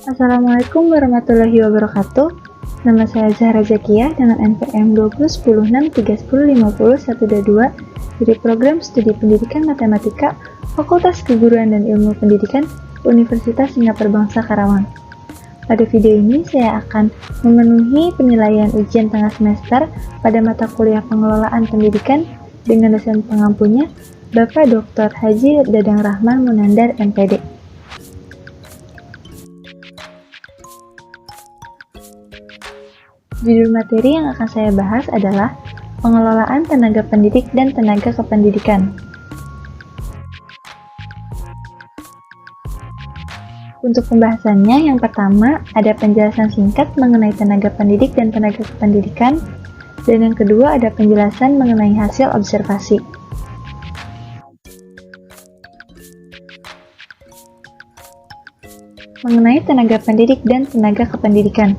Assalamualaikum warahmatullahi wabarakatuh. Nama saya Zahra Zakiah dengan NPM 201063105012 dari Program Studi Pendidikan Matematika Fakultas Keguruan dan Ilmu Pendidikan Universitas Singapura Bangsa Karawang. Pada video ini saya akan memenuhi penilaian ujian tengah semester pada mata kuliah Pengelolaan Pendidikan dengan dosen pengampunya Bapak Dr. Haji Dadang Rahman Munandar, MPD. Judul materi yang akan saya bahas adalah pengelolaan tenaga pendidik dan tenaga kependidikan. Untuk pembahasannya, yang pertama ada penjelasan singkat mengenai tenaga pendidik dan tenaga kependidikan, dan yang kedua ada penjelasan mengenai hasil observasi. Mengenai tenaga pendidik dan tenaga kependidikan.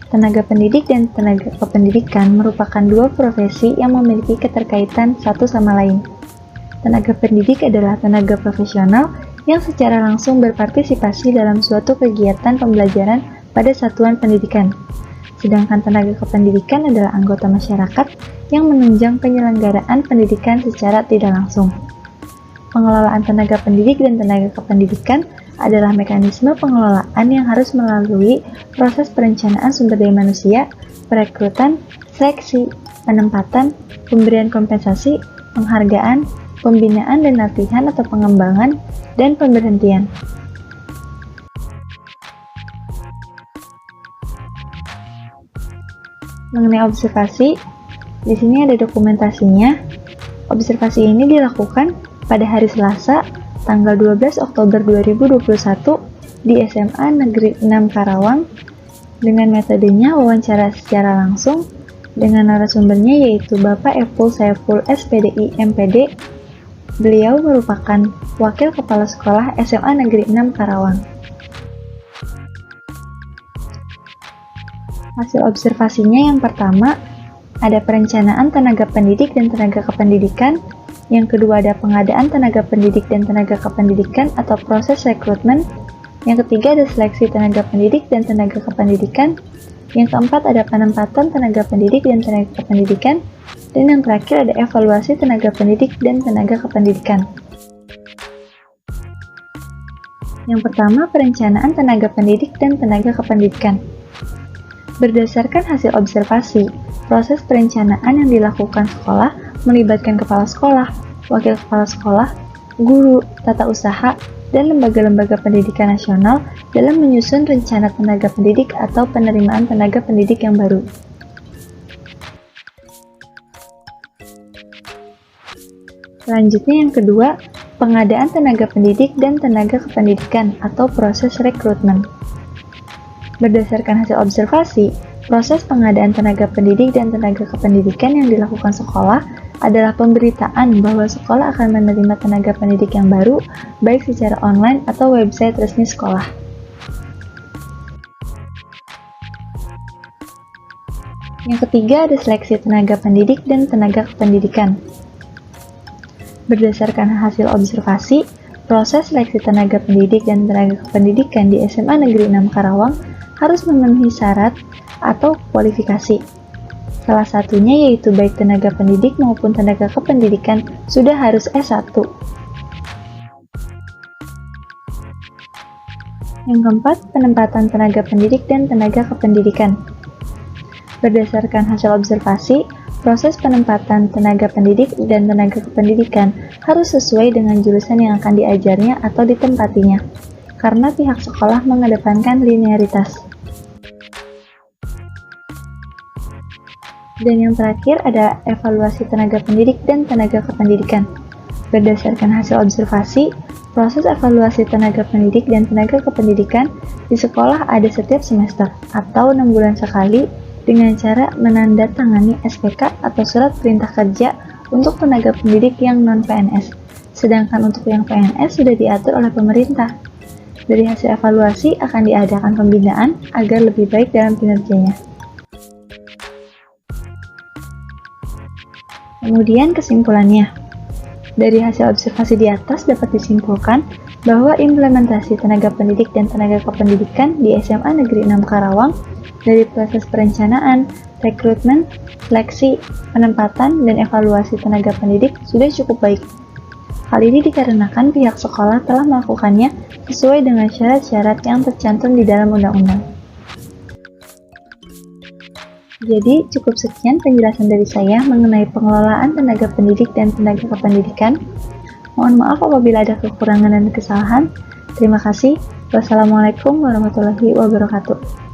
Tenaga pendidik dan tenaga kependidikan merupakan dua profesi yang memiliki keterkaitan satu sama lain. Tenaga pendidik adalah tenaga profesional yang secara langsung berpartisipasi dalam suatu kegiatan pembelajaran pada satuan pendidikan. Sedangkan tenaga kependidikan adalah anggota masyarakat yang menunjang penyelenggaraan pendidikan secara tidak langsung. Pengelolaan tenaga pendidik dan tenaga kependidikan adalah mekanisme pengelolaan yang harus melalui proses perencanaan sumber daya manusia, perekrutan, seleksi, penempatan, pemberian kompensasi, penghargaan, pembinaan dan latihan atau pengembangan, dan pemberhentian. Mengenai observasi, di sini ada dokumentasinya. Observasi ini dilakukan pada hari Selasa, tanggal 12 Oktober 2021 di SMA Negeri 6 Karawang dengan metodenya wawancara secara langsung dengan narasumbernya yaitu Bapak Epul Saiful SPDI MPD. Beliau merupakan Wakil Kepala Sekolah SMA Negeri 6 Karawang. Hasil observasinya yang pertama ada perencanaan tenaga pendidik dan tenaga kependidikan. Yang kedua ada pengadaan tenaga pendidik dan tenaga kependidikan atau proses rekrutmen. Yang ketiga ada seleksi tenaga pendidik dan tenaga kependidikan. Yang keempat ada penempatan tenaga pendidik dan tenaga kependidikan. Dan yang terakhir ada evaluasi tenaga pendidik dan tenaga kependidikan. Yang pertama, perencanaan tenaga pendidik dan tenaga kependidikan. Berdasarkan hasil observasi, proses perencanaan yang dilakukan sekolah melibatkan kepala sekolah, wakil kepala sekolah, guru, tata usaha, dan lembaga-lembaga pendidikan nasional dalam menyusun rencana tenaga pendidik atau penerimaan tenaga pendidik yang baru. Selanjutnya yang kedua, pengadaan tenaga pendidik dan tenaga kependidikan atau proses rekrutmen. Berdasarkan hasil observasi, proses pengadaan tenaga pendidik dan tenaga kependidikan yang dilakukan sekolah adalah pemberitaan bahwa sekolah akan menerima tenaga pendidik yang baru, baik secara online atau website resmi sekolah. Yang ketiga ada seleksi tenaga pendidik dan tenaga kependidikan. Berdasarkan hasil observasi, proses seleksi tenaga pendidik dan tenaga kependidikan di SMA Negeri 6 Karawang harus memenuhi syarat atau kualifikasi. Salah satunya yaitu baik tenaga pendidik maupun tenaga kependidikan sudah harus S1. Yang keempat, penempatan tenaga pendidik dan tenaga kependidikan. Berdasarkan hasil observasi, proses penempatan tenaga pendidik dan tenaga kependidikan harus sesuai dengan jurusan yang akan diajarnya atau ditempatinya, karena pihak sekolah mengedepankan linearitas. Dan yang terakhir ada evaluasi tenaga pendidik dan tenaga kependidikan. Berdasarkan hasil observasi, proses evaluasi tenaga pendidik dan tenaga kependidikan di sekolah ada setiap semester atau 6 bulan sekali dengan cara menandatangani SPK atau surat perintah kerja untuk tenaga pendidik yang non-PNS. Sedangkan untuk yang PNS sudah diatur oleh pemerintah. Dari hasil evaluasi akan diadakan pembinaan agar lebih baik dalam kinerjanya. Kemudian kesimpulannya. Dari hasil observasi di atas dapat disimpulkan bahwa implementasi tenaga pendidik dan tenaga kependidikan di SMA Negeri 6 Karawang dari proses perencanaan, rekrutmen, seleksi, penempatan, dan evaluasi tenaga pendidik sudah cukup baik. Hal ini dikarenakan pihak sekolah telah melakukannya sesuai dengan syarat-syarat yang tercantum di dalam undang-undang. Jadi, cukup sekian penjelasan dari saya mengenai pengelolaan tenaga pendidik dan tenaga kependidikan. Mohon maaf apabila ada kekurangan dan kesalahan. Terima kasih. Wassalamualaikum warahmatullahi wabarakatuh.